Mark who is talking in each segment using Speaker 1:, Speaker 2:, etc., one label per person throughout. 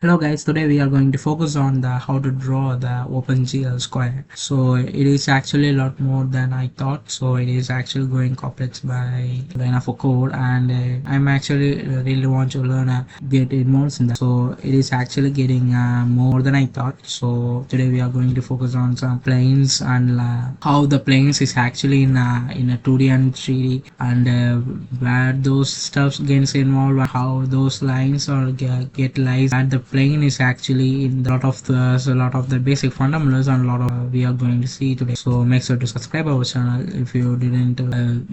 Speaker 1: Hello guys, today we are going to focus on the how to draw the OpenGL square. So it is actually a lot more than I thought. So it is actually going complex by Lenovo code, and I'm actually really want to learn get immersed in that. So it is actually getting more than I thought. So today we are going to focus on some planes and how the planes is actually in a 2D and 3D, and where those stuffs gets involved, and how those lines or get lies at the plane is actually in a lot of the basic fundamentals, and a lot of we are going to see today. So make sure to subscribe our channel. If you didn't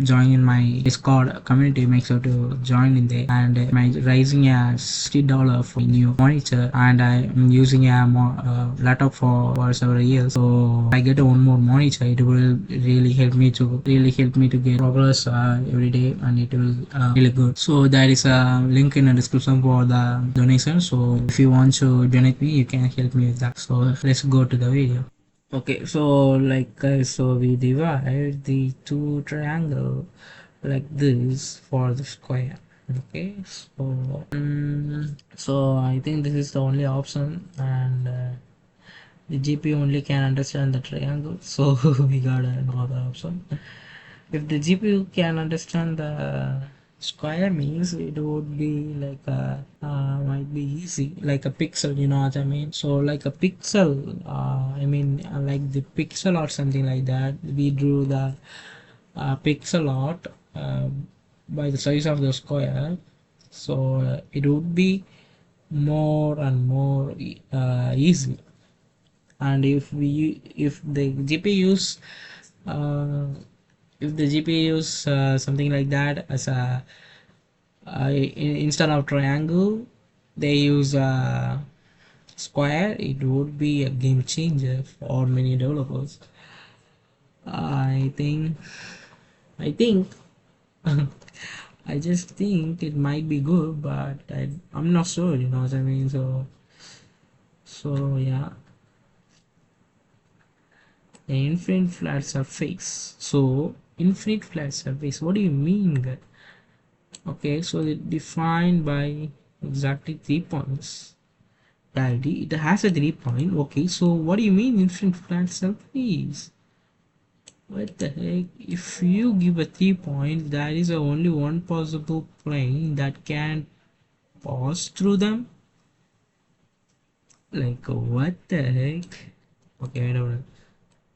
Speaker 1: join in my Discord community, make sure to join in there. And I'm raising a $60 for new monitor, and I'm using a laptop for several years. So if I get one more monitor, it will really help me to get progress every day, and it will really good. So there is a link in the description for the donation. So if you want to donate me, you can help me with that. So let's go to the video. Okay, so so we divide the two triangle like this for the square. Okay, so I think this is the only option, and the GPU only can understand the triangle, so we got another option. If the GPU can understand the square, means it would be like a might be easy, like a pixel, you know what I mean. So like a pixel, like the pixel or something like that. We drew the pixel art by the size of the square, so it would be more and more easy. And if the GPUs uh, if the GPUs something like that as a instead of triangle, they use a square, it would be a game changer for many developers. I think i think I just think it might be good, but I'm not sure, you know what I mean. So yeah, an infinite flat surface. So infinite flat surface, what do you mean? Okay, so it defined by exactly 3 points. Reality, it has a 3 point. Okay, so what do you mean infinite flat surface? What the heck? If you give a 3 point, there is only one possible plane that can pass through them. Like what the heck? Okay, I don't know.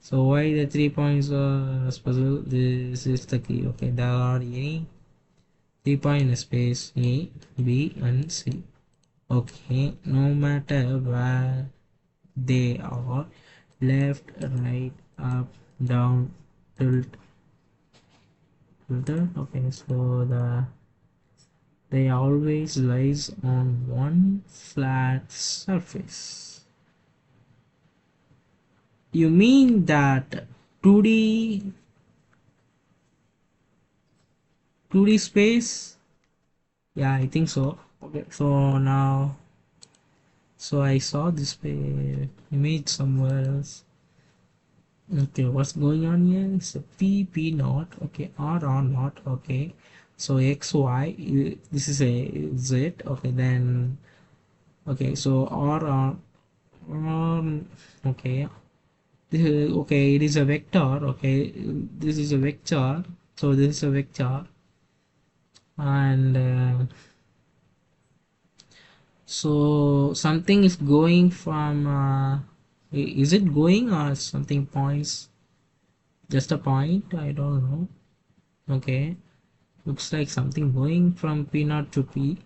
Speaker 1: So why the 3 points are special? This is the key. Okay, there are any 3 point space A, B, and C. Okay, no matter where they are, left, right, up, down, tilted. Okay, so they always lies on one flat surface. You mean that 2D 2D space? Yeah, I think so. Okay, so now, so I saw this image somewhere else. Okay, what's going on here? It's a P naught. Okay, R naught. Okay, so X Y. This is a Z. Okay, then. Okay, so okay. This is okay. It is a vector. Okay, this is a vector. So this is a vector, and so something is going from. Is it going or something points? Just a point? I don't know. Okay, looks like something going from P naught to P.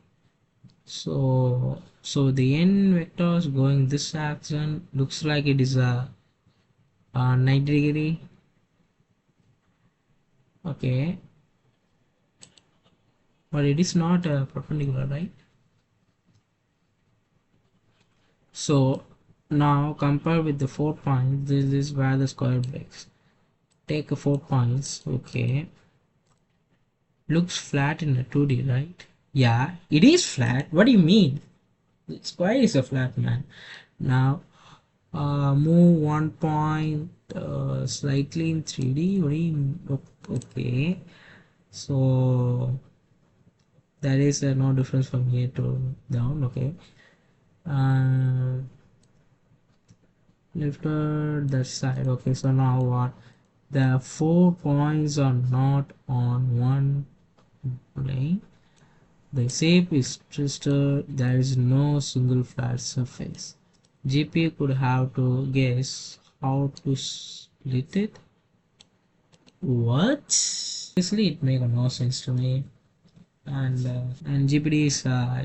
Speaker 1: So the n vector is going this direction. Looks like it is a 90 degree. Okay, but it is not perpendicular, right? So now compare with the 4 points. This is where the square breaks. Take a 4 points. Okay, looks flat in a 2D, right? Yeah, it is flat. What do you mean? The square is a flat, man. Now move 1 point slightly in 3D. What do you mean? Okay, so there is no difference from here to down. Okay, uh, lifted that side. Okay, so now what? The 4 points are not on one plane. The shape is twisted. There is no single flat surface. GP could have to guess how to split it. What? Honestly, it makes no sense to me. And GPT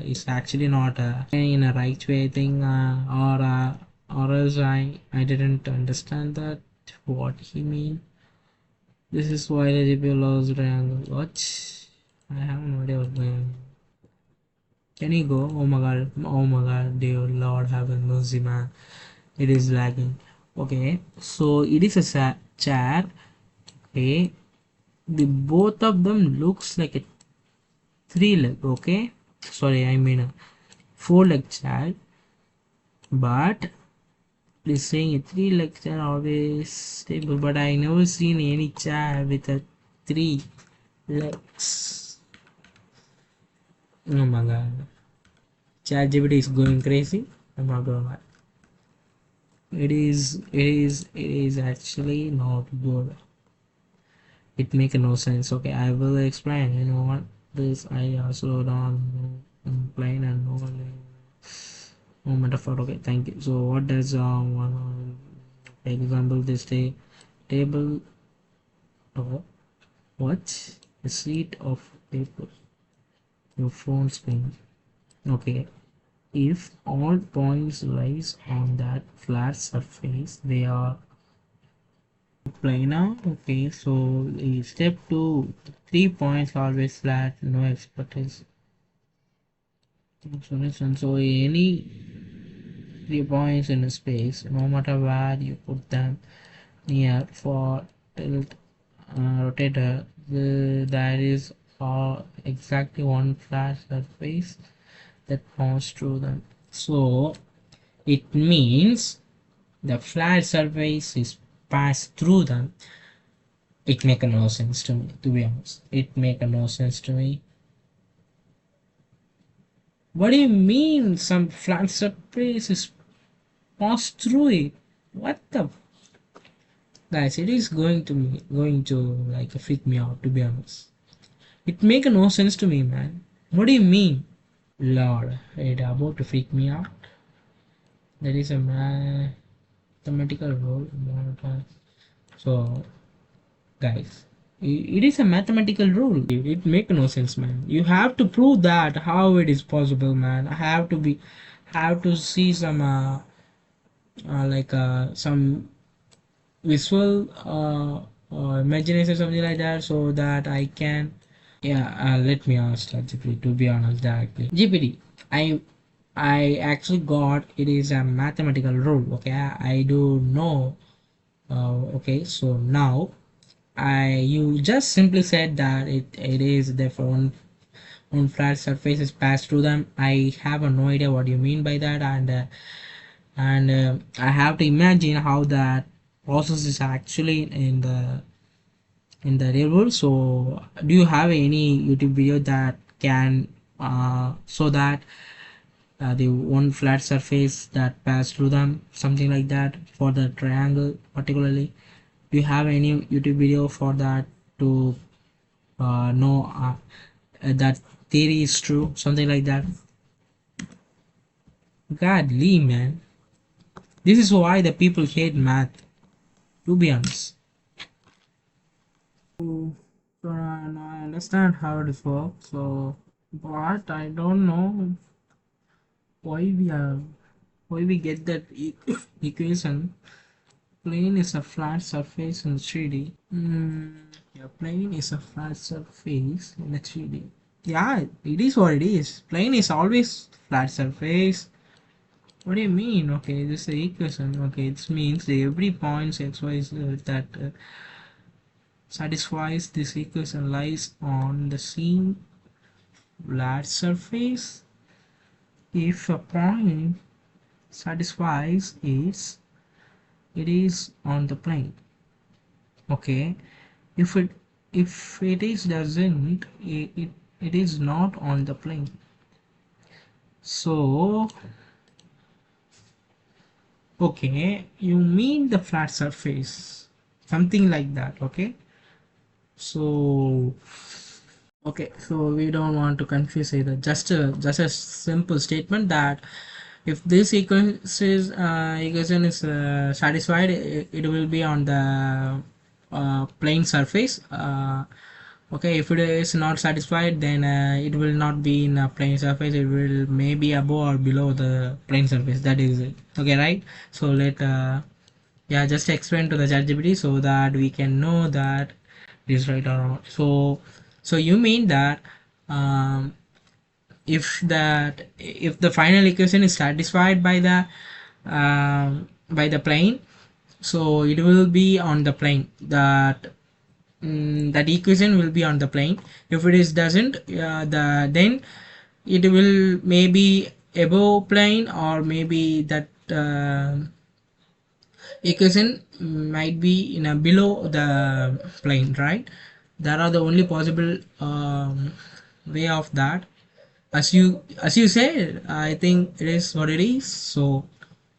Speaker 1: is actually not in a right way thing, or else I didn't understand that what he mean. This is why the GPU loves triangle. What? I have no idea what's going on. Can you go? Oh my god, dear Lord, have a mercy, man. It is lagging. Okay, so it is a chair. Okay, the both of them looks like a three leg. Okay, sorry, I mean a four leg chair, but it is saying a three leg chair always stable. But I never seen any chair with a three legs. Oh my god, ChatGPT is going crazy. I'm not gonna lie. It is actually not good. It make no sense. Okay, I will explain. You know what? This I slow down, plain and no metaphor. Okay, thank you. So what does one example this table or what? A sheet of paper, your phone screen. Okay, if all points lies on that flat surface, they are planar. Okay, so step 2, 3 points always flat, no expertise. So any 3 points in a space, no matter where you put them near for tilt rotator, there is exactly one flat surface that moves through them. So it means the flat surface is passed through them. It make no sense to me, to be honest. It make no sense to me. What do you mean some flat surface is passed through it? What the guys, it is going to like freak me out, to be honest. It make no sense to me, man. What do you mean? Lord, it about to freak me out. There is a mathematical rule. So guys, it is a mathematical rule. It make no sense, man. You have to prove that how it is possible, man. I have to see some some visual imagination, something like that, so that I can. Yeah, let me ask GPT, to be honest, directly. GPT, I actually got it is a mathematical rule. Okay, I do know. Okay, so now you just simply said that it is therefore on flat surfaces pass through them. I have no idea what you mean by that, and I have to imagine how that process is actually in the real world. So do you have any YouTube video that can so that the one flat surface that pass through them, something like that, for the triangle particularly? Do you have any YouTube video for that to know that theory is true, something like that? Godly, man, this is why the people hate math, to be honest. So now I understand how it works. So, but I don't know why we get that equation. Plane is a flat surface in 3D. Yeah, plane is a flat surface in a 3D. Yeah, it is what it is. Plane is always flat surface. What do you mean? Okay, this is the equation. Okay, this means that every point x y z that satisfies this equation lies on the same flat surface. If a point satisfies it is on the plane. Okay, if it is doesn't, it is not on the plane. So Okay, you mean the flat surface, something like that. Okay, so okay, so we don't want to confuse either. Just a simple statement that if this equation is satisfied, it will be on the plane surface. Okay, if it is not satisfied, then it will not be in a plane surface. It will maybe above or below the plane surface. That is it. Okay, right? So yeah, just explain to the ChatGPT so that we can know that it is right or not. So you mean that um, if the final equation is satisfied by the plane, so it will be on the plane that equation will be on the plane. If it is doesn't, then it will maybe above plane, or maybe that equation might be in a below the plane, right? That are the only possible way of that. As you said, I think it is what it is. So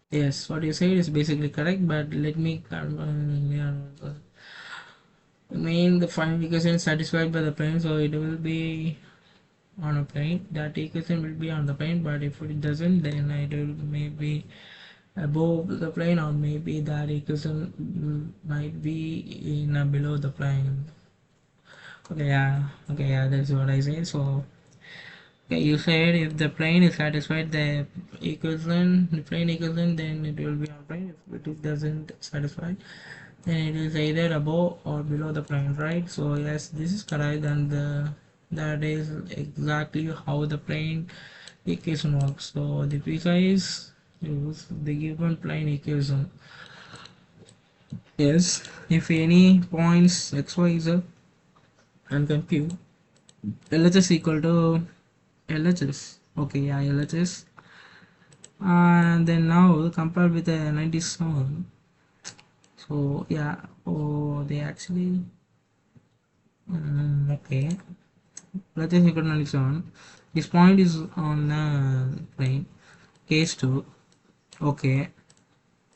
Speaker 1: yes, what you said is basically correct, but let me yeah, I mean the final equation is satisfied by the plane, so it will be on a plane. That equation will be on the plane, but if it doesn't, then it will maybe above the plane, or maybe that equation might be in below the plane. Okay, yeah, that's what I say. So okay, you said if the plane is satisfied the plane equation, then it will be on plane. If it doesn't satisfy, then it is either above or below the plane, right? So yes, this is correct, and that is exactly how the plane equation works. So the precise use the given plane equation. Yes, if any points x, y, z and compute LHS equal to LHS. Okay, yeah, LHS. And then now compared with the 97. So yeah, oh, they actually okay. LHS equal to 97. This point is on plane. Case 2. Okay.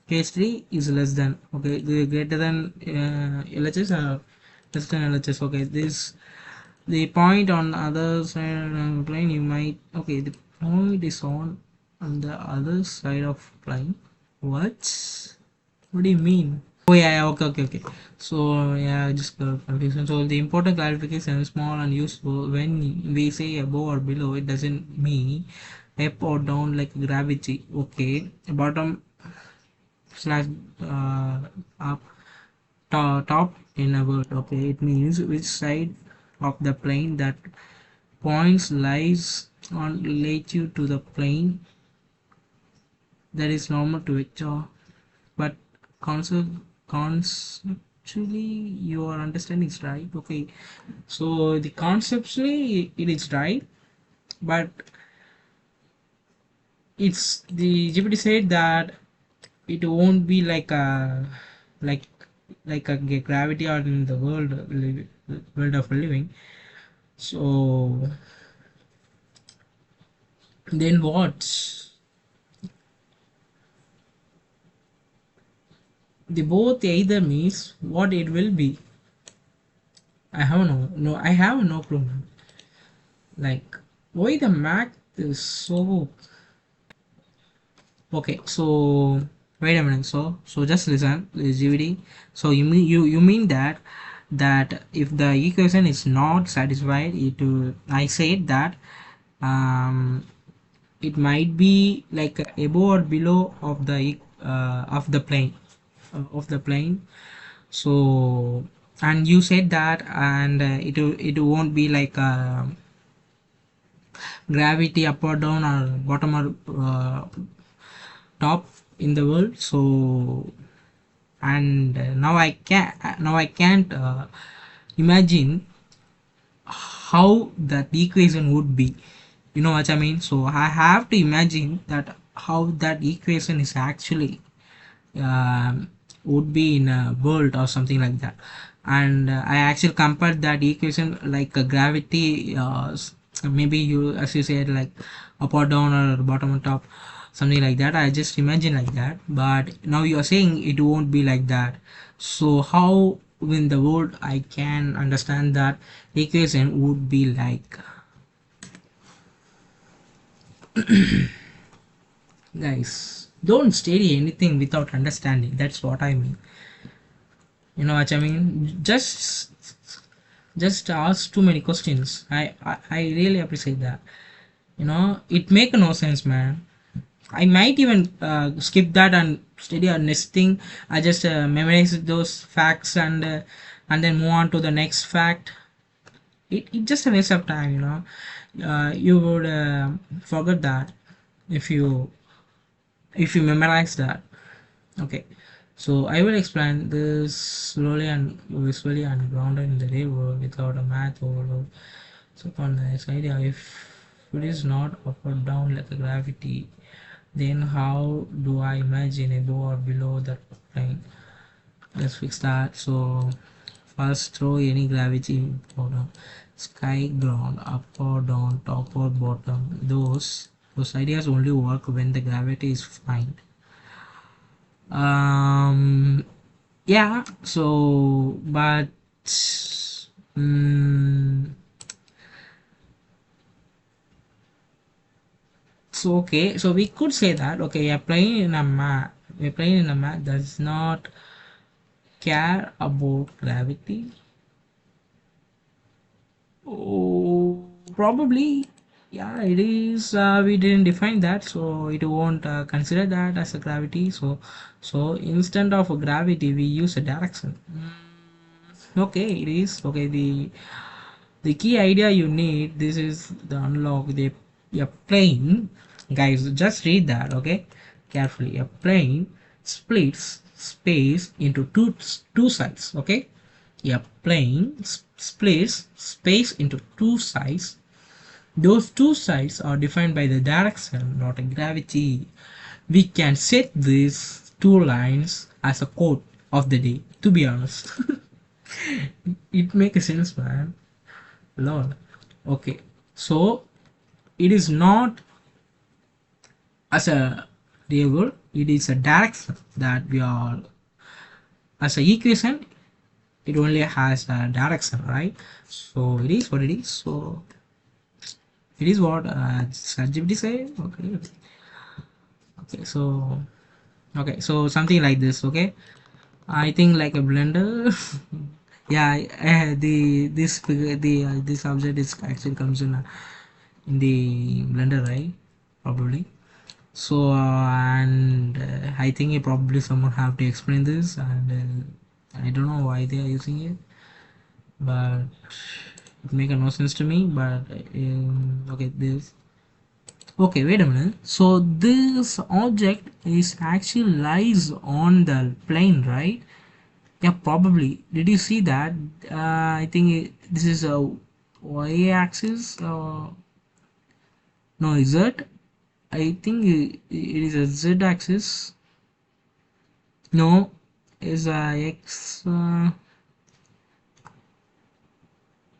Speaker 1: Case 3 is less than. Okay, the greater than LHS or less than LHS. Okay, this the point on the other side of plane, you might, okay, the point is on the other side of plane. What do you mean? Oh yeah, yeah, okay. So yeah, just confusion. So the important clarification, small and useful. When we say above or below, it doesn't mean up or down like gravity. Okay, bottom slash up, top in a word. Okay, it means which side of the plane that points lies on relative to the plane that is normal to it. But concept conceptually your understanding is right. Okay, so the conceptually it is right, but it's the GPT said that it won't be like like a gravity or in the world of living. So then what? The both either means what it will be. I have no clue. Like why the math is so okay. So wait a minute. So just listen, GVD. So you mean that if the equation is not satisfied, I said that um it might be like above or below of the plane of the plane. So and you said that, and it won't be like gravity up or down or bottom or top in the world. So and now I can't imagine how that equation would be. You know what I mean? So I have to imagine that how that equation is actually would be in a world or something like that. And I actually compared that equation like a gravity, maybe you, as you said, like up or down or bottom or top. something like that. I just imagine like that, but now you are saying it won't be like that. So how in the world I can understand that equation would be like? Guys, don't study anything without understanding. That's what I mean. You know what I mean? Just ask too many questions. I really appreciate that. You know, it make no sense, man. I might even skip that and study a next thing. I just memorize those facts and then move on to the next fact. It just a waste of time, you know. You would forget that if you memorize that. Okay, so I will explain this slowly and visually and grounded in the real world without a math overload. So on this idea, if it is not up or down like a gravity, then how do I imagine above or below that plane? Let's fix that. So first throw any gravity bottom, sky, ground, up or down, top or bottom. Those ideas only work when the gravity is fine. Um, yeah. So, but mm, so okay. So we could say that okay, a plane in a mat does not care about gravity. Oh, probably. Yeah, it is. We didn't define that, so it won't consider that as a gravity. So instead of a gravity, we use a direction. Okay, it is. Okay, the key idea you need. This is the unlock. A plane, guys. Just read that. Okay, carefully. A plane splits space into two sides. Okay, a plane splits space into two sides. Those two sides are defined by the direction, not a gravity. We can set these two lines as a quote of the day, to be honest. It makes sense, man. Lord. Okay, so it is not as a variable, it is a direction that we are as a equation. It only has a direction, right? So it is what it is. So it is what ChatGPT say. Okay, okay, so something like this. Okay, I think like a blender. Yeah, this object is actually comes in the blender, right? Probably. So and I think probably someone have to explain this, and I don't know why they are using it, but it make no sense to me. But okay, this. Okay, wait a minute. So this object is actually lies on the plane, right? Yeah, probably. Did you see that? I think this is a y-axis. No, Z. I think it is a z-axis. No, is a x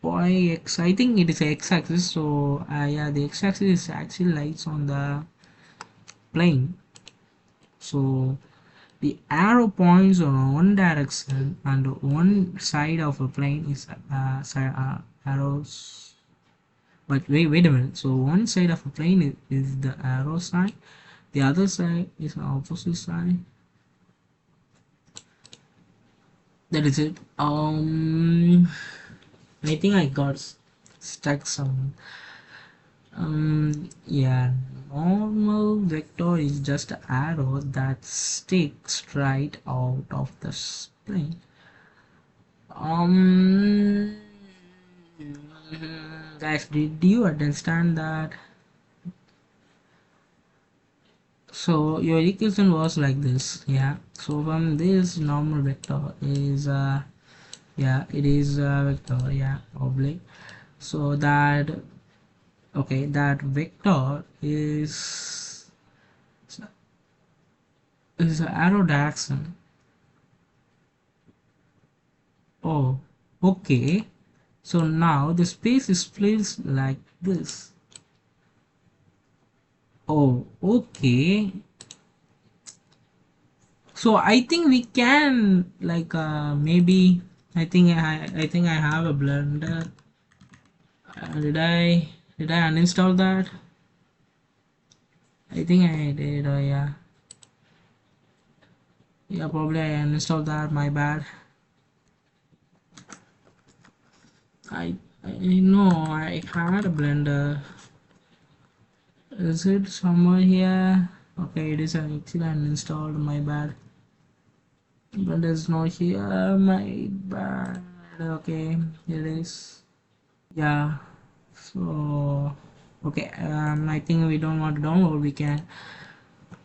Speaker 1: y x. I think it is a x-axis. So yeah, the x-axis is actually lies on the plane. So the arrow points on one direction and one side of a plane is arrows. But wait a minute. So one side of a plane is the arrow side, the other side is the opposite side. That is it. I think I got stuck some. Yeah. Normal vector is just an arrow that sticks right out of the plane. Um, guys, did you understand that? So your equation was like this, yeah. So from this normal vector is yeah, it is a vector, yeah, oblique. So that okay, that vector is the arrow direction. Oh, okay. So now the space is placed like this. Oh, okay. So I think we can like maybe I think I have a blender. Did I uninstall that? I think I did. Oh yeah, yeah, probably I uninstalled that. My bad. I I know I had a blender. Is it somewhere here? Okay, it is actually uninstalled. My bad. Blender is not here. My bad. Okay, it is. Yeah. So okay. I think we don't want to download. We can.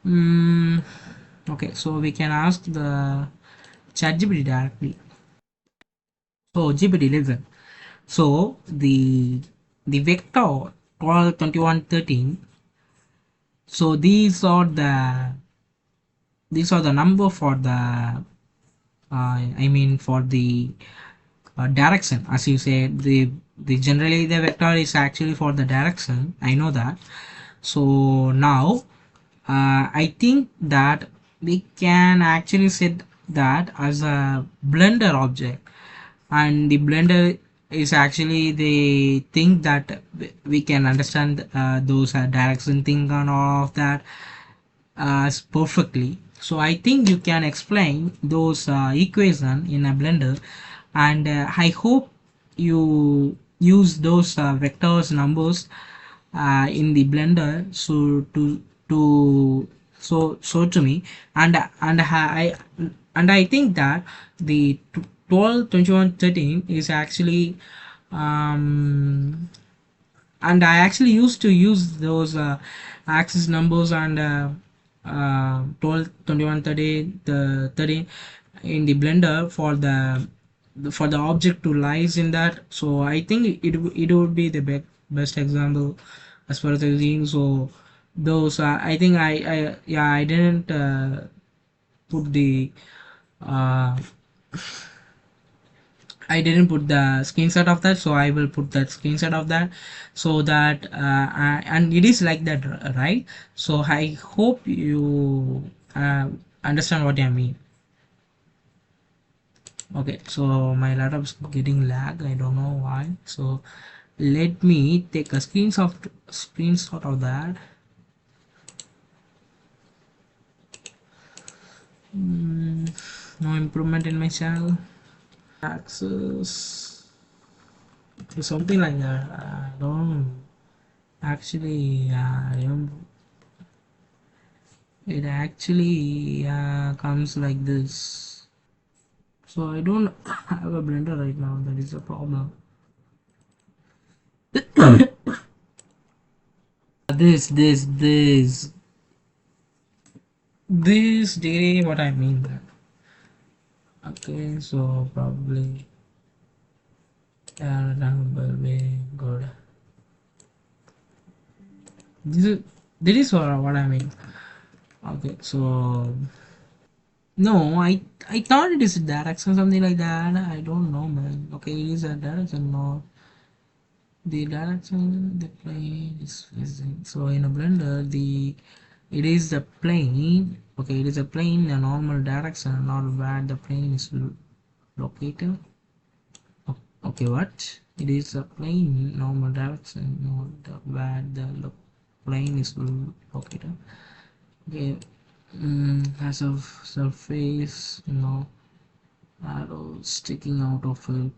Speaker 1: Mm, okay, so we can ask the ChatGPT directly. So GPT, listen. So the vector 12 21 13. So these are the number for the I mean for the direction. As you said, the generally the vector is actually for the direction. I know that. So now I think that we can actually set that as a blender object, and the blender is actually the thing that we can understand those direction thing and all of that perfectly. So I think you can explain those equation in a blender, and I hope you use those vectors numbers in the blender so to so to me, and I think that the 12 21 13 is actually um and I actually used to use those access numbers and 12 21 30 the 30 in the blender for the object to lies in that. So I think it would be the best example as far as I've seen. So those I think I yeah, I didn't put the uh, I didn't put the screenshot of that, so I will put that screenshot of that, so that and it is like that, right? So I hope you understand what I mean. Okay, so my laptop's getting lag. I don't know why. So let me take a screenshot of that. No improvement in my channel. Access something like that. I don't actually remember. It actually comes like this. So I don't have a blender right now. That is a problem. This degree. What I mean. Okay, so probably will be good. This is what I mean. Okay, so no, I thought it is a direction something like that. I don't know, man. Okay, it is a direction. No, the direction the plane is facing. So in a blender, it is the plane. Okay, it is a plane, a normal direction, not where the plane is located. Okay, what? It is a plane, normal direction, not where the plane is located. Okay, as of surface, arrows sticking out of it.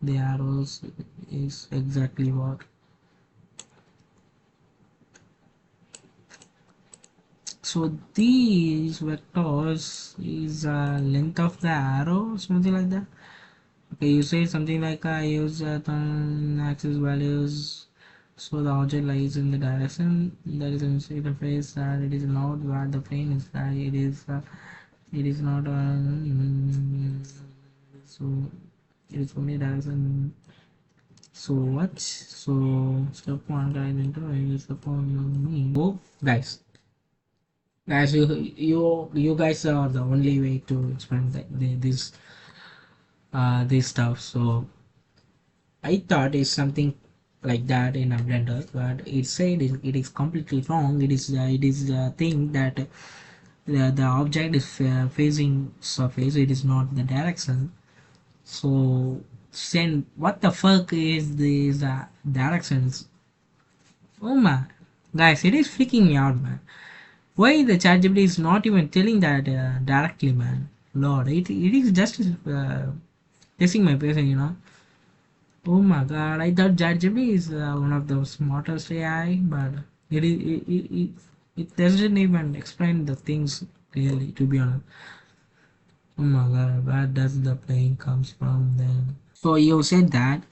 Speaker 1: The arrows is exactly what. So these vectors is length of the arrow, something like that. Okay, you say something like I use axis values, so the object lies in the direction that is in the face that it is not where the plane is. That it is not so it is only direction. So what? So step one, guys, into step one me. Oh, guys, you guys are the only way to explain this stuff. So I thought it's something. like that in a blender, but it said it is completely wrong. It is the thing that the object is facing surface, it is not the direction. So send what the fuck is these directions? Oh my guys, it is freaking me out, man. Why the ChatGPT is not even telling that directly, man? Lord, it is just testing my patience, you know. Oh my god, I thought ChatGPT is one of the smartest AI, but it doesn't even explain the things clearly, to be honest. Oh my god, where does the plane comes from then? So you said that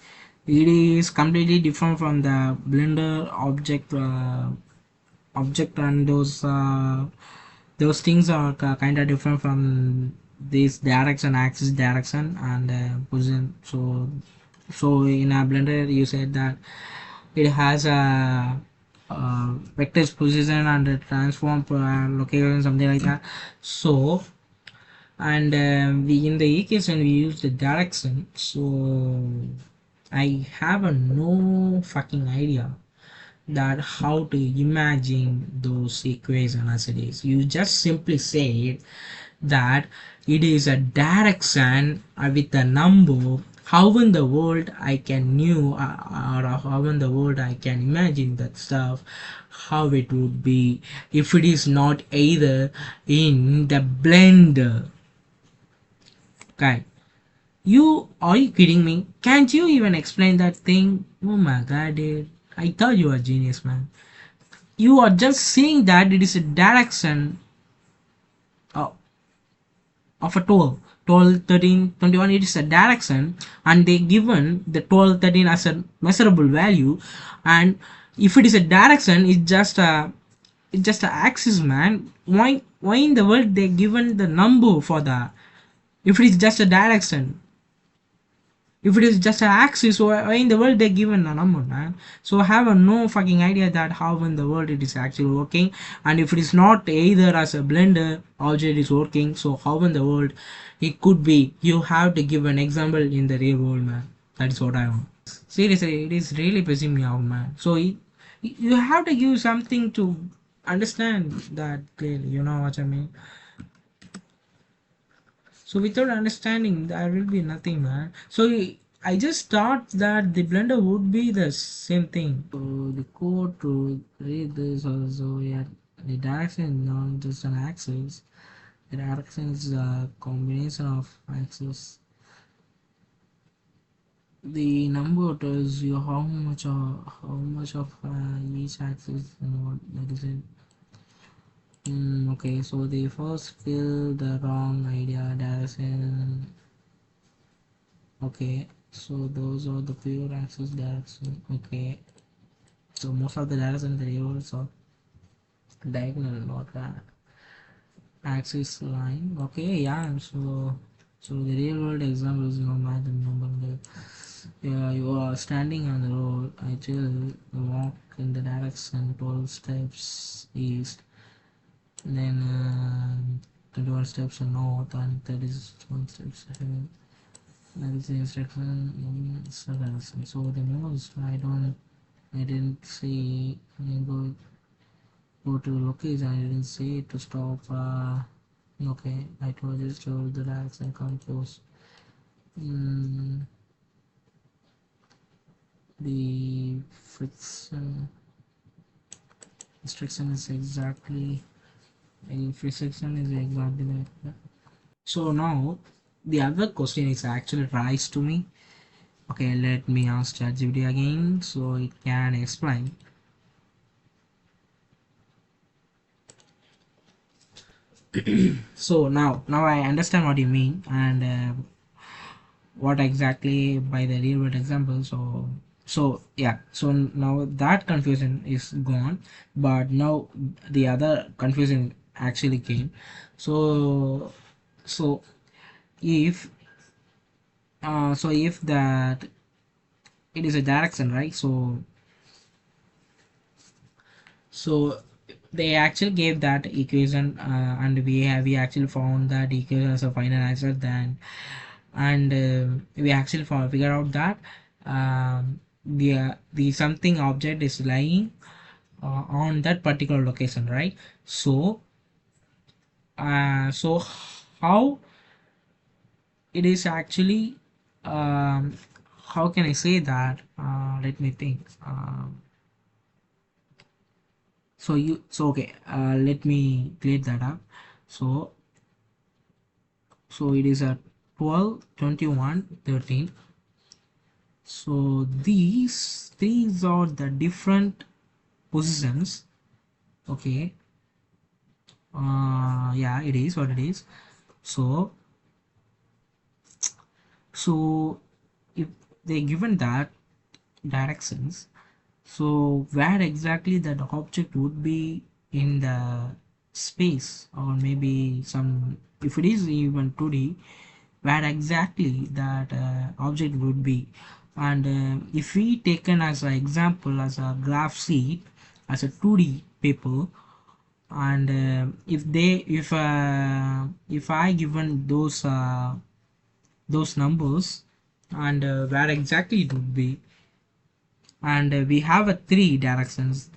Speaker 1: it is completely different from the Blender object, and those things are kind of different from this direction, axis direction, and position. So in a Blender you said that it has a vector position and a transform location, something like that. So and we in the equation we use the direction. So I have a no fucking idea that how to imagine those equations as it is. You just simply say that it is a direction with a number. How in the world I can knew or how in the world I can imagine that stuff, how it would be if it is not either in the blender. Okay, you kidding me? Can't you even explain that thing? Oh my god, dude, I thought you were a genius, man. You are just saying that it is a direction uh, of a 12, 12, 13, 21. It is a direction, and they given the 12, 13 as a measurable value. And if it is a direction, it's just a axis, man. Why in the world they given the number for that if it is just a direction? If it is just an axis, why in the world they given a number, man? So I have a no fucking idea that how in the world it is actually working. And if it is not either as a blender object is working, so how in the world it could be? You have to give an example in the real world, man. That is what I want. Seriously, it is really pissing me out, man. So you have to give something to understand that clearly, you know what I mean? So without understanding, there will be nothing, man. So I just thought that the blender would be the same thing. So the code to read this also, yeah, the direction is not just an axis. The direction is a combination of axes. The number tells you how much of each axis and what that is it. Okay, so the first fill the wrong idea direction. Okay, so those are the pure axis direction. Okay, so most of the direction in the reverse are diagonal, not axis line. Okay, yeah. So the real world example is no math and number. Yeah, you are standing on the road. I tell walk in the direction 12 steps east, then 21 steps north, and 31 steps ahead. That is the instruction. So the most I didn't see go to location. I didn't see to stop. Okay, I told you to relax and compose. Mm, the friction instruction is exactly the friction is exactly like that. So now the other question is actually rise to me. Okay, let me ask ChatGPT again so it can explain. So now I understand what you mean and what exactly by the real world example. So yeah, so now that confusion is gone, but now the other confusion actually came. So so if if that it is a direction, right? So they actually gave that equation, and we actually found that equation as a final answer. Then and we actually figure out that the something object is lying on that particular location, right? So how it is actually, um, how can I say that, let me think. Okay, let me clear that up. So so it is a 12, 21, 13. So these are the different positions. Okay. Yeah, it is what it is. So so if they given that directions, so where exactly that object would be in the space, or maybe some, if it is even 2D, where exactly that object would be. And if we taken as an example as a graph sheet, as a 2D paper, and if I given those numbers, and where exactly it would be, and we have a three directions,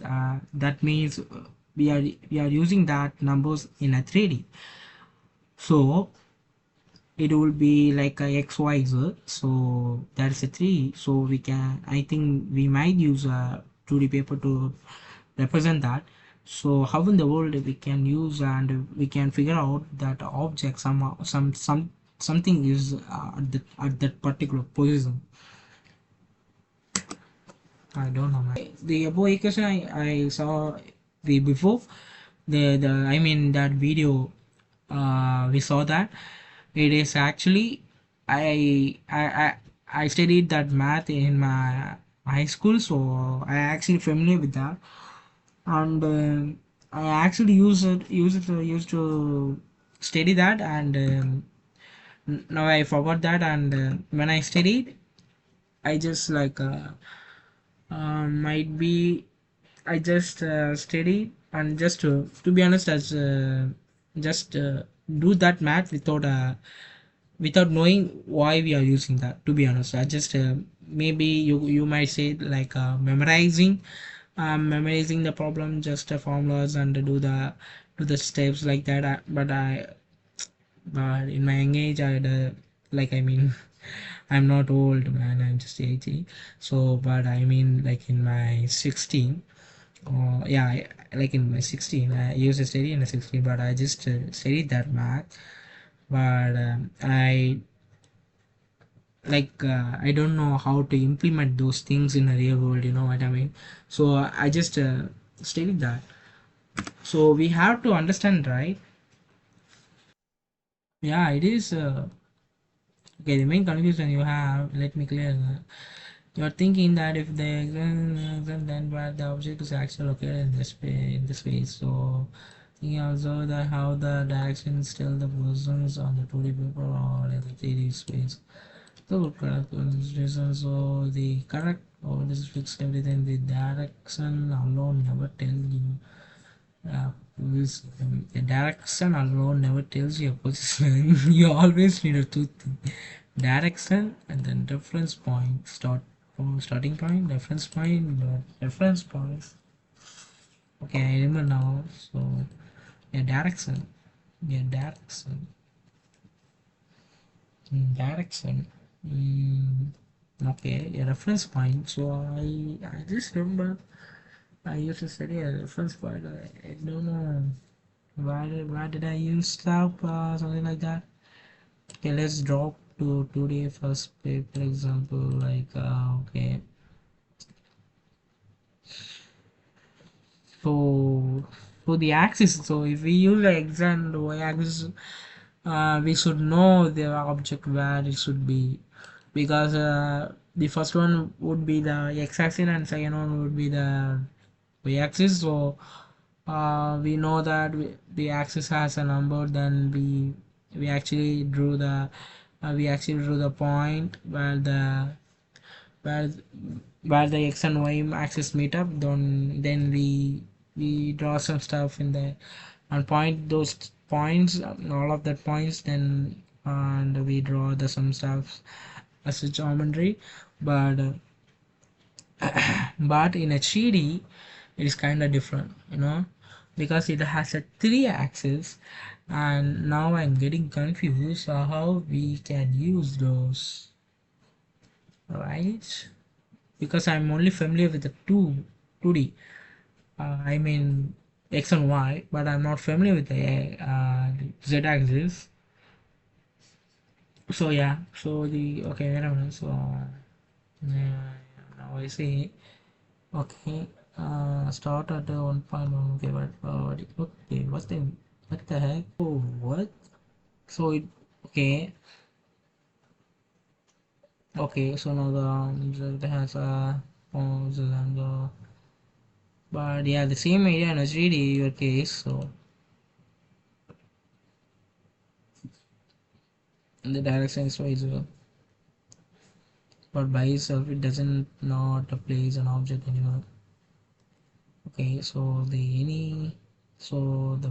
Speaker 1: that means we are using that numbers in a 3D. So it will be like a XYZ, so that's a 3. So we can, I think we might use a 2D paper to represent that. So how in the world we can use, and we can figure out that object somehow, something is at that particular position. I don't know, man. The above equation I saw the before, the I mean that video, we saw that it is actually, I studied that math in my high school, so I actually familiar with that. And I actually used to study that. And now I forgot that. And when I studied, I just like, might be, I just study, and just to be honest, as just do that math without knowing why we are using that. To be honest, I just, maybe you might say like, memorizing the problem, just formulas, and do the steps like that. But in my young age, I'd like, I mean, I'm not old, man, I'm just 18. So but I mean, like in my 16, yeah, like in my 16, I used to study in the 16, but I just studied that math. But I don't know how to implement those things in a real world, you know what I mean? So I just studied that. So we have to understand, right? Yeah, it is. Okay, the main confusion you have, let me clear that. You're thinking that if the exam, then where the object is actually located in this space. So thinking also that how the directions tell the positions on the 2D paper or in the 3D space. So correct consideration. So the correct, or this fix everything. The direction alone never tell you. The direction alone never tells you a position. You always need a two things: direction and then reference point. Starting point, reference point, reference point. Okay, I remember now. So yeah, direction. Yeah, direction. Direction. Mm, okay, a reference point. So I just remember I used to study a reference point. I don't know why did I use stuff, something like that. Okay, let's drop to today first paper example, like okay. So the axis, so if we use the x and y axis, we should know the object where it should be, because the first one would be the x-axis and second one would be the y-axis. So we know that the axis has a number, then we actually drew the point where where the x and y axis meet up. Then we draw some stuff in there and point those points, all of that points, then and we draw the some stuff as a geometry. But But in a 3D it is kind of different, because it has a 3 axis. And now I'm getting confused how we can use those, right? Because I'm only familiar with the 2D, I mean X and Y, but I'm not familiar with the Z axis. So yeah, so the okay, wait a minute. So yeah, now I see. Okay, start at 1.1. Okay, but okay, what the heck? Oh, what? So okay, okay. So now it has a phones and but yeah, the same idea in a 3D your case. So in the direction is wise, but by itself it doesn't not place an object anymore. Okay, so the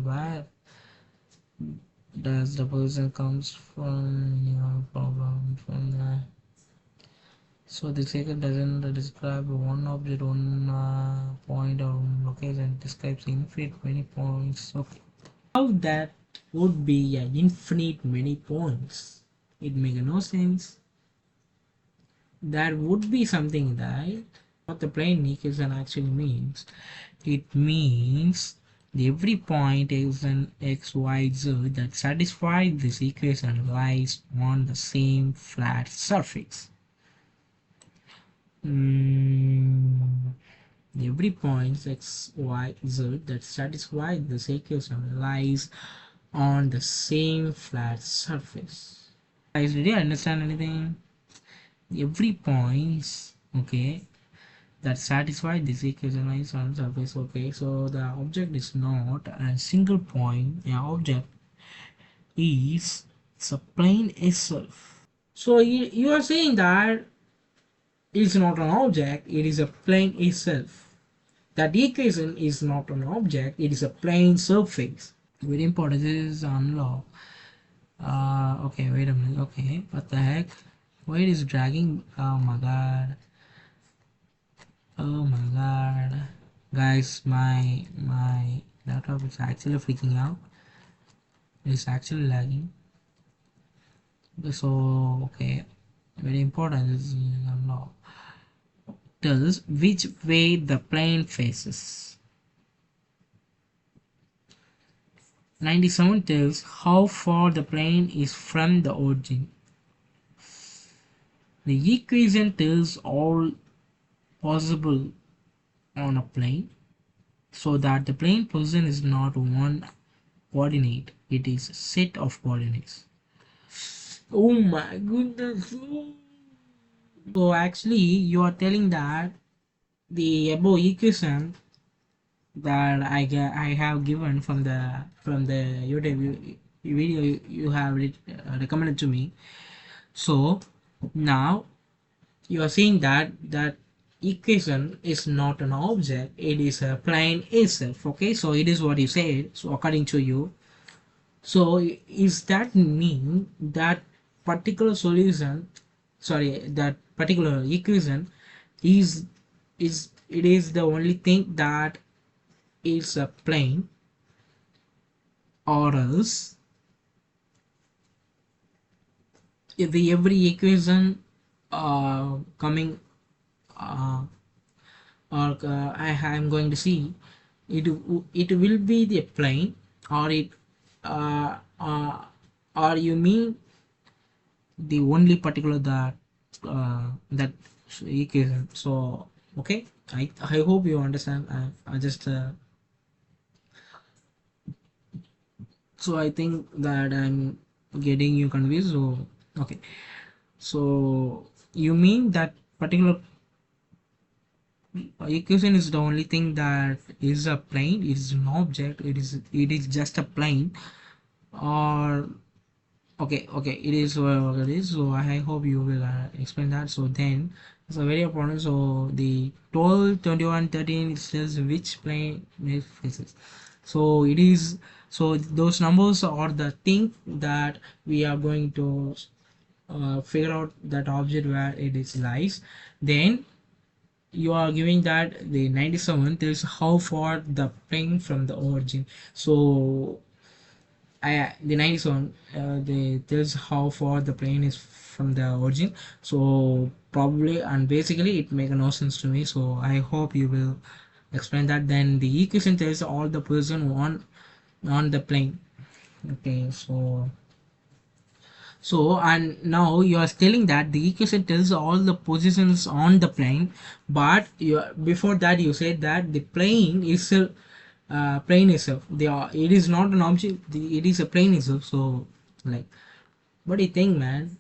Speaker 1: where does the person comes from, problem from the. So the second doesn't describe one object, one point or location. It describes infinite many points. Okay, how that would be an infinite many points? It makes no sense. That would be something that what the plane equation actually means. It means every point is an x, y, z that satisfies this equation lies on the same flat surface. Mm, every point x, y, z that satisfies this equation lies on the same flat surface. Guys, did you understand anything? Every point, okay, that satisfy this equation lies on surface. Okay, so the object is not a single point. The object is it's a plane itself. So you are saying that it's not an object, it is a plane itself. That equation is not an object, it is a plane surface. Very important. This is unlock. Okay, wait a minute. Okay, what the heck? Why it is dragging? Oh my god. Oh my god, guys, my laptop is actually freaking out. It's actually lagging. So okay, very important is now tells which way the plane faces. 97 tells how far the plane is from the origin. The equation tells all possible on a plane, so that the plane position is not one coordinate, it is a set of coordinates. Oh my goodness. So actually you are telling that the above equation that I have given from the YouTube video you have recommended to me. So now you are saying that that equation is not an object, it is a plane itself. Okay, so it is what you said. So according to you, so is that mean that particular solution, sorry, that particular equation is it is the only thing that is a plane, or else if the every equation coming or I am going to see it will be the plane, or it uh, uh, or you mean the only particular that equation. So okay, I hope you understand. I just so I think that I'm getting you confused. So okay, so you mean that particular equation is the only thing that is a plane, it is an object, it is just a plane, or okay, okay, it is what it is. So I hope you will explain that. So then it's a very important. So the 12, 21, 13, it says which plane it faces. So it is, so those numbers are the thing that we are going to figure out that object where it is lies. Then you are giving that the 97 tells how far the plane from the origin. So the 97 they tells how far the plane is from the origin. So probably and basically it make no sense to me. So I hope you will explain that. Then the equation tells all the person on the plane. Okay, so and now you are telling that the equation tells all the positions on the plane, but before that you said that the plane itself, plane itself, it is not an object. It is a plane itself. So like, what do you think, man?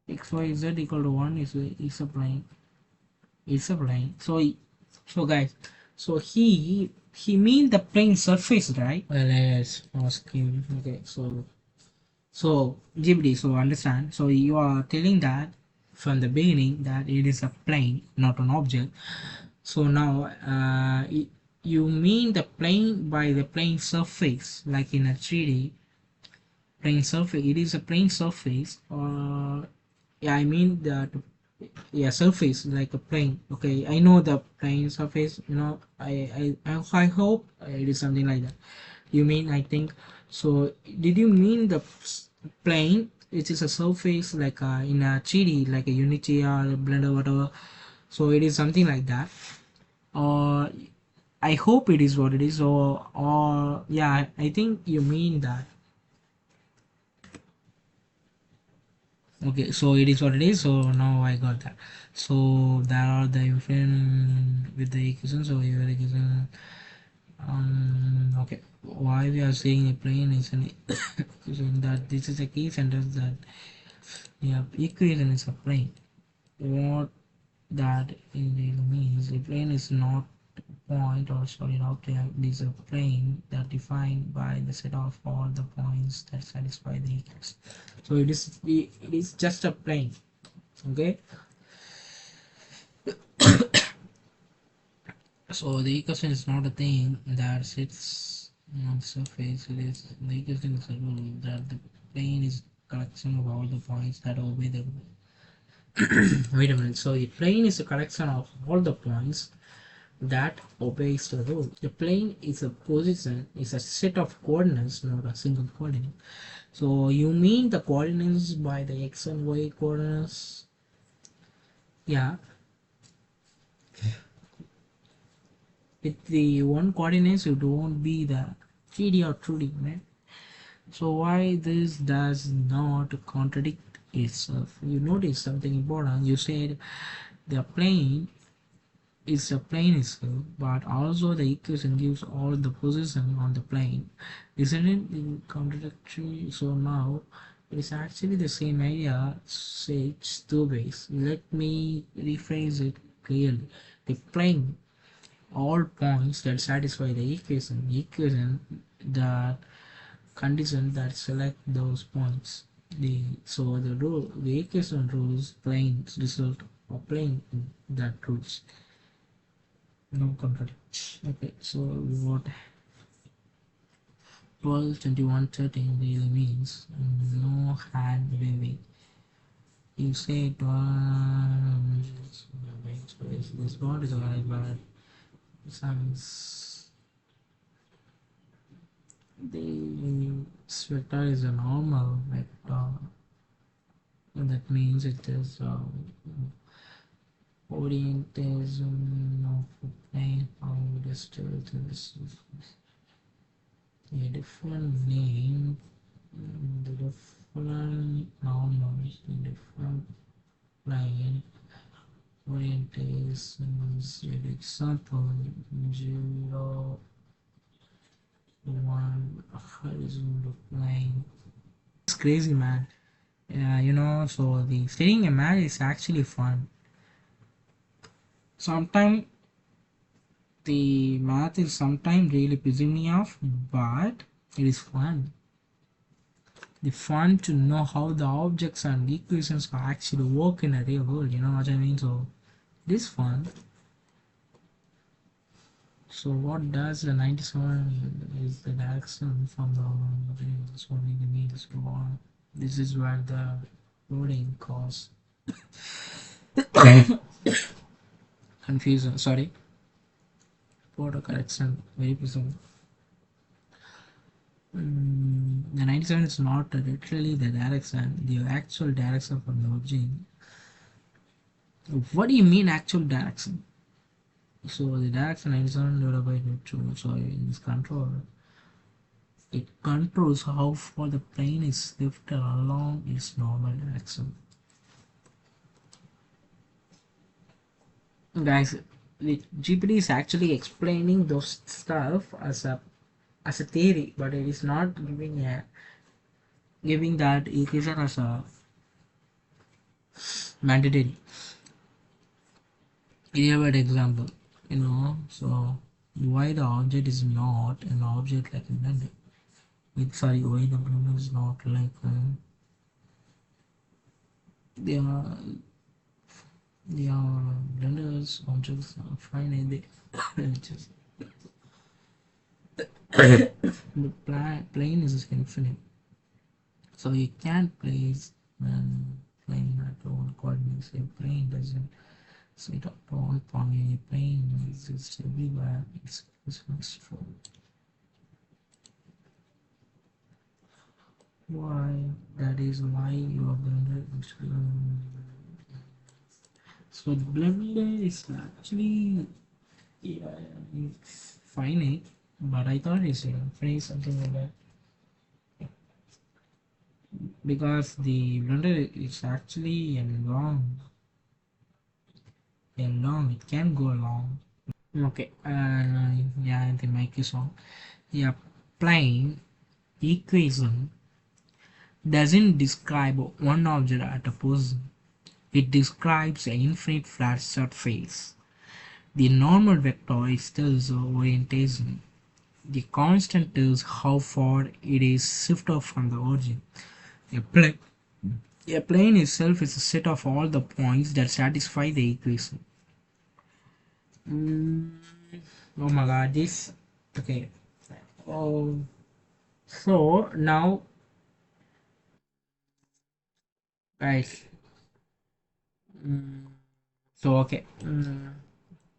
Speaker 1: X Y Z equal to one is a plane. It's a plane. So guys, so he mean the plane surface, right? Well, let's ask him. Okay, so GBD, so understand. So you are telling that from the beginning that it is a plane, not an object. So now you mean the plane by the plane surface, like in a 3D plane surface. It is a plane surface, or yeah, I mean that, yeah, surface like a plane. Okay, I know the plane surface. I hope it is something like that. You mean, I think so. Did you mean the plane which is a surface like in a 3D, like a Unity or a Blender, whatever? So it is something like that, or I hope it is what it is, or yeah, I think you mean that. Okay, so it is what it is. So now I got that. So there are the different with the equation. So your equation. Okay. Why we are saying a plane is an equation, that this is a key sentence, that yeah, equation is a plane. What that indeed means, a plane is not a point or solid object. It is a plane that defined by the set of all the points that satisfy the equation. So it is just a plane. Okay, so the equation is not a thing that sits on the surface. It is the equation is a rule that the plane is collection of all the points that obey the rule. Wait a minute. So the plane is a collection of all the points that obeys the rule. The plane is a position, is a set of coordinates, not a single coordinate. So you mean the coordinates by the x and y coordinates? Yeah, with the one coordinates you don't be the 3D or 2D, man. So why this does not contradict itself? You notice something important. You said the plane is a plane itself, but also the equation gives all the position on the plane. Isn't it contradictory? So now it is actually the same idea, said two ways. Let me rephrase it clearly. The plane, all points that satisfy the equation that condition that select those points. The equation rules planes result of plane that rules. No contradiction. Okay, so what 12, 21, 13 really means no hand waving. You say 12, this word is alright, but sounds the vector is a normal vector. And that means it is orientation of the plane. How distant this is a different name. The different normals in different plane orientations. For example, 0, 1 horizontal plane. It's crazy, man. So the studying a math is actually fun. Sometimes the math is sometimes really pissing me off, but it is fun. The fun to know how the objects and equations actually work in a real world. You know what I mean? So it is fun. So what does the 97 is the direction from the so many means on. This is where the loading costs. confusion, sorry, auto correction, very bizarre. The 97 is not literally the direction, the actual direction from the origin. What do you mean actual direction? So the direction 97 divided by 2, so in this control, it controls how far the plane is lifted along its normal direction. Guys, the GPT is actually explaining those stuff as a theory, but it is not giving that equation as a mandatory. Here an example, so why the object is not an object like a blender? Why the blender is not like they are blenders objects are finite. They just the plane is infinite, so you can't place plane at all coordinates. A plane doesn't sit at all point. A plane exists everywhere. It's true. Why? That is why your blender is so the blender is actually, yeah, it's finite, but I thought it's infinite something like that, because the blender is actually it can go long. Okay, yeah, the mic is on. Yeah, plane equation doesn't describe one object at a position. It describes an infinite flat surface. The normal vector is tells the orientation. The constant tells how far it is shifted from the origin. A plane, a plane itself is a set of all the points that satisfy the equation. Mm, oh my god, this. Okay. Oh, so now, guys. Mm, so okay.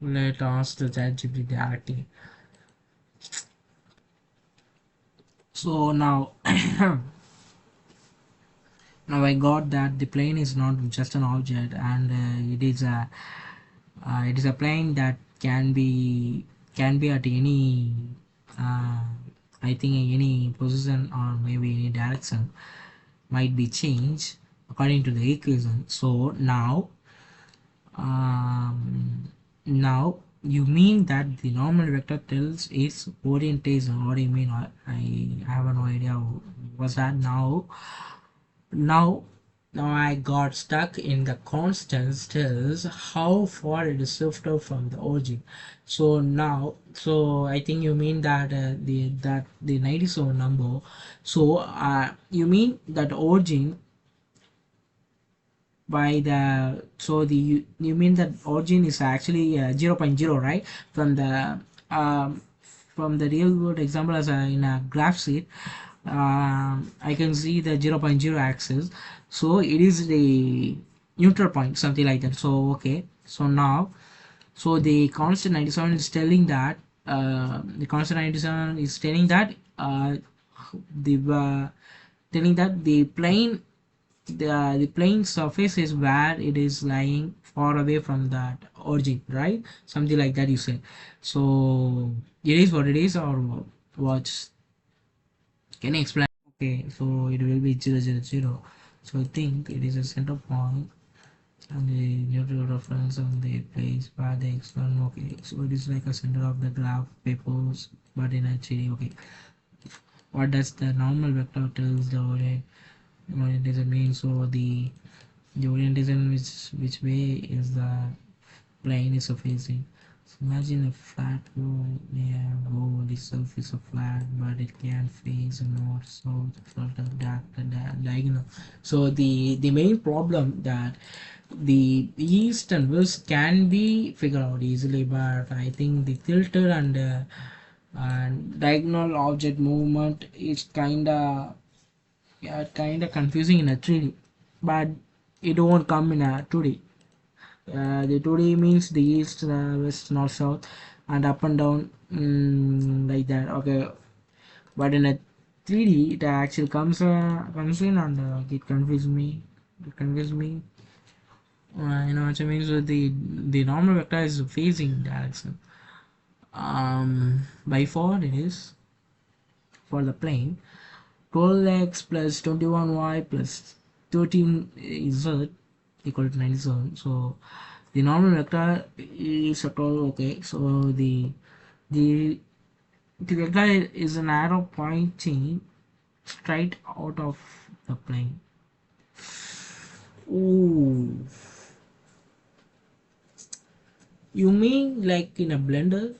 Speaker 1: Let us to ChatGPT directly. So now, now I got that the plane is not just an object, and it is a plane that can be at any uh, I think any position or maybe any direction might be changed according to the equation. So um, now you mean that the normal vector tells its orientation? What do you mean? I have no idea. Was that now now I got stuck in the constants tells how far it is shifted from the origin. So now, so I think you mean that the 97 number. So you mean that origin by the, so the you mean that origin is actually 0 point 0, right? Um, from the real world example, as in a graph sheet, I can see the 0 point 0 axis, so it is the neutral point, something like that. So okay, so now, so the constant 97 is telling that the constant 97 is the telling that the plane surface is where it is lying far away from that origin, right? Something like that you say. So it is what it is, or what? Can you explain? Okay, so it will be 0 0 0. So I think it is a center point and the neutral reference on the place where the external. Okay, so it is like a center of the graph papers, but in actually, okay, what does the normal vector tells the orientation mean? So the orientation which way is the plane is facing. So imagine a flat wall, yeah, wall the surface is flat, but it can face north, south, front, diagonal. So the main problem that the east and west can be figured out easily, but I think the tilted and diagonal object movement is kinda, yeah, kinda confusing in a 3D, but it won't come in a 2D. The 2D means the east, west, north, south, and up and down, like that. Okay, but in a 3D, it actually comes in, and it confuses me. It confuses me. You know what I mean? So the normal vector is facing direction. By 4 it is for the plane. 12x plus 21y plus 13z equal to 97. So the normal vector is a 12. Okay, so the the vector is an arrow pointing straight out of the plane. Ooh, you mean like in a blender?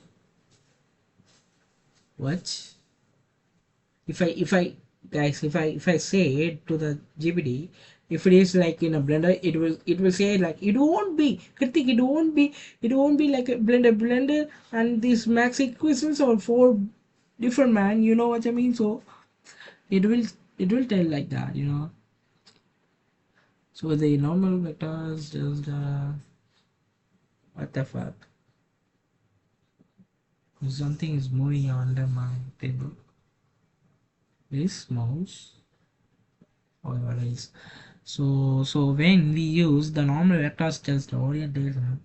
Speaker 1: What? If I guys, if I say it to the GPT, if it is like in a blender, it will say like it won't be Kritik, it won't be like a blender, and these max equations are for different, man, you know what I mean? So it will it will tell like that, you know. So the normal vectors just what the fuck, something is moving under my table. This mouse or what is. So when we use the normal vectors just orientation,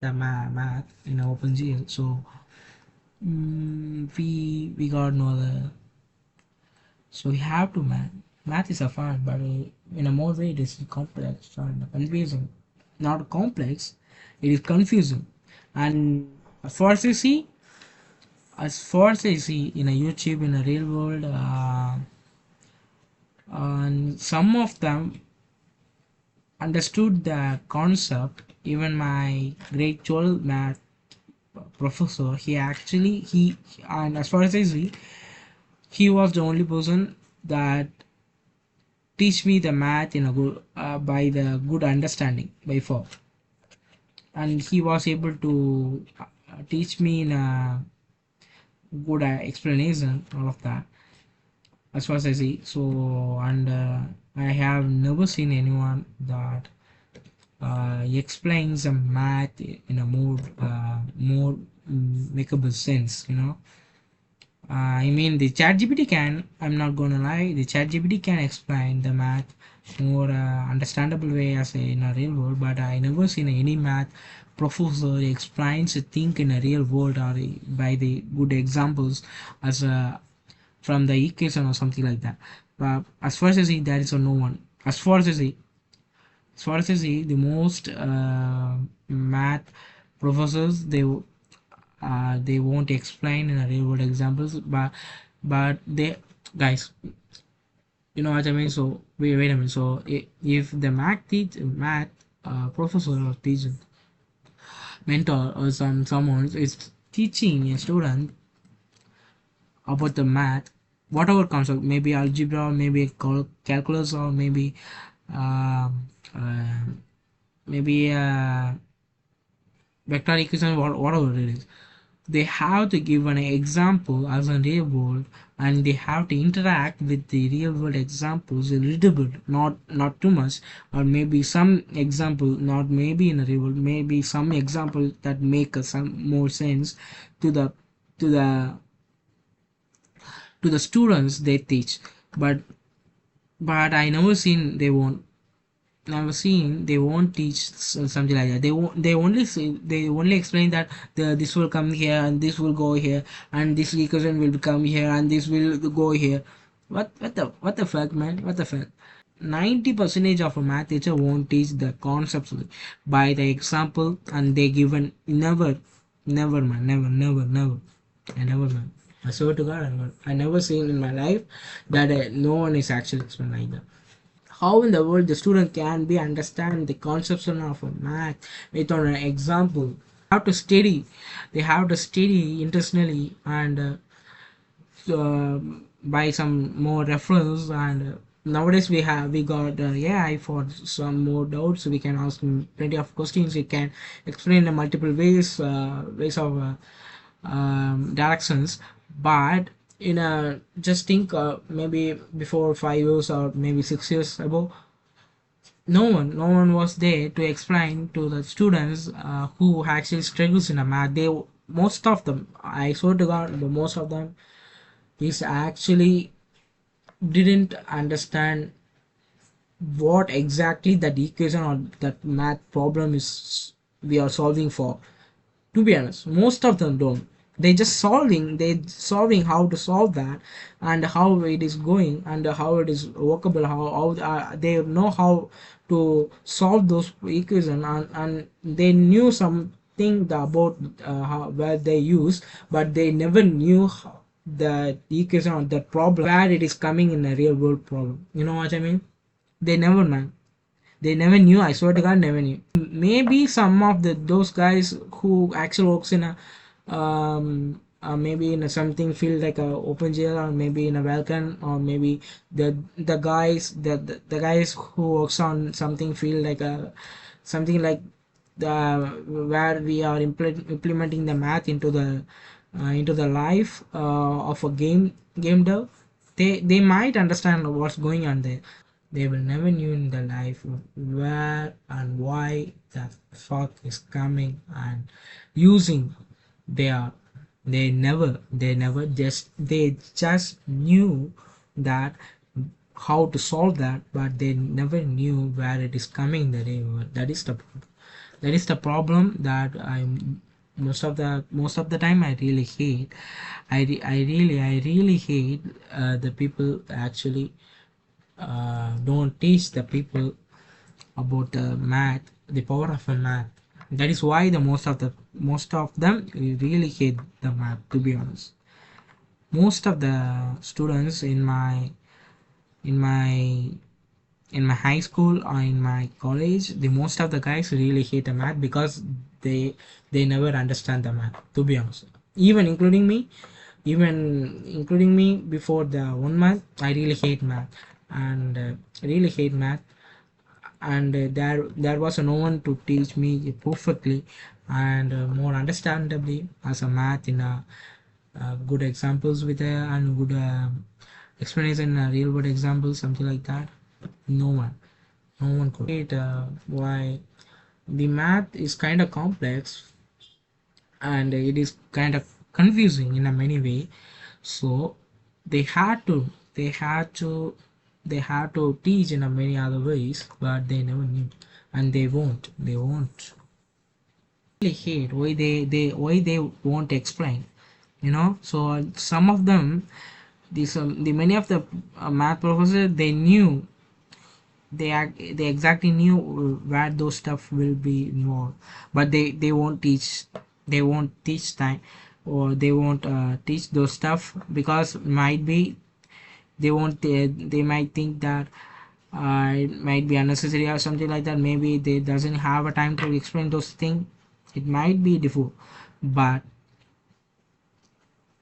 Speaker 1: the math in OpenGL, so we got no other. So we have to math is a fun, but in a more way it is complex and confusing. Not complex, it is confusing. And as far as I see, in a YouTube in a real world, and some of them understood the concept. Even my grade 12 math professor, he and as far as I see, he was the only person that teach me the math in a good by the good understanding by far, and he was able to teach me in a good explanation all of that as far as I see. So and I have never seen anyone that explains the math in a more makeable sense, you know. I mean, the ChatGPT can. I'm not gonna lie. The ChatGPT can explain the math more understandable way as in a real world. But I never seen any math professor explains a thing in a real world or by the good examples as from the equation or something like that. But as far as I see, there is no one. As far as I see, the most math professors they won't explain in a real world examples, but they guys, you know what I mean. So wait a minute. So if the math professor or teacher, mentor or someone is teaching a student about the math, whatever comes up, maybe algebra, maybe calculus, or um, uh, maybe vector equation, whatever it is, they have to give an example as a real world, and they have to interact with the real world examples a little bit, not too much, or maybe some example, not maybe in a real world, maybe some example that make some more sense to to the the students they teach. But I never seen they won't teach something like that. They only explain that this will come here and this will go here, and this equation will come here and this will go here. What the fuck, man? What the fuck? 90% of a math teacher won't teach the concepts by the example, and they given never, man, never. I never, man. I swear to God, I never seen in my life that no one is actually explaining like that. How in the world the student can be understand the conception of a math without an example? Have to study. They have to study intentionally, and by some more reference, and nowadays we got AI for some more doubts. We can ask him plenty of questions. He can explain the multiple ways of directions. But in a just think maybe before 5 years or maybe 6 years ago, No one was there to explain to the students who actually struggles in a math. They, most of them, I swear to God, the most of them is actually didn't understand what exactly that equation or that math problem is we are solving for. To be honest, most of them don't. They solving how to solve that, and how it is going, and how it is workable, how they know how to solve those equations, and they knew something about where they use, but they never knew the equation or the problem where it is coming in a real world problem. You know what I mean? They never, man. They never knew. I swear to God, never knew. Maybe some of those guys who actually works in a maybe in a something field like a OpenGL, or maybe in a Vulkan, or maybe the guys who works on something field like a something like the where we are implementing the math into the life of a game dev. They might understand what's going on there. They will never knew in their life where and why the fuck is coming and using their. They just knew that how to solve that, but they never knew where it is coming. That is the problem that I most of the time I really hate. I really hate the people actually don't teach the people about the math, the power of a math. That is why most of them really hate the math. To be honest, most of the students in my in my high school or in my college, the most of the guys really hate the math because they never understand the math. To be honest, even including me before the 1 month, I really hate math, and really hate math, and there was no one to teach me perfectly and more understandably as a math in a good examples with and good explanation, real world examples, something like that. No one no one could why the math is kind of complex, and it is kind of confusing in a many way. So they had to they had to they had to teach in a many other ways, but they never knew, and they won't really hate why they won't explain, so some of them, the many of the math professors, they knew, they exactly knew where those stuff will be involved, but they won't teach time, or they won't teach those stuff because might be they might think that it might be unnecessary or something like that. Maybe they doesn't have a time to explain those things. It might be difficult, but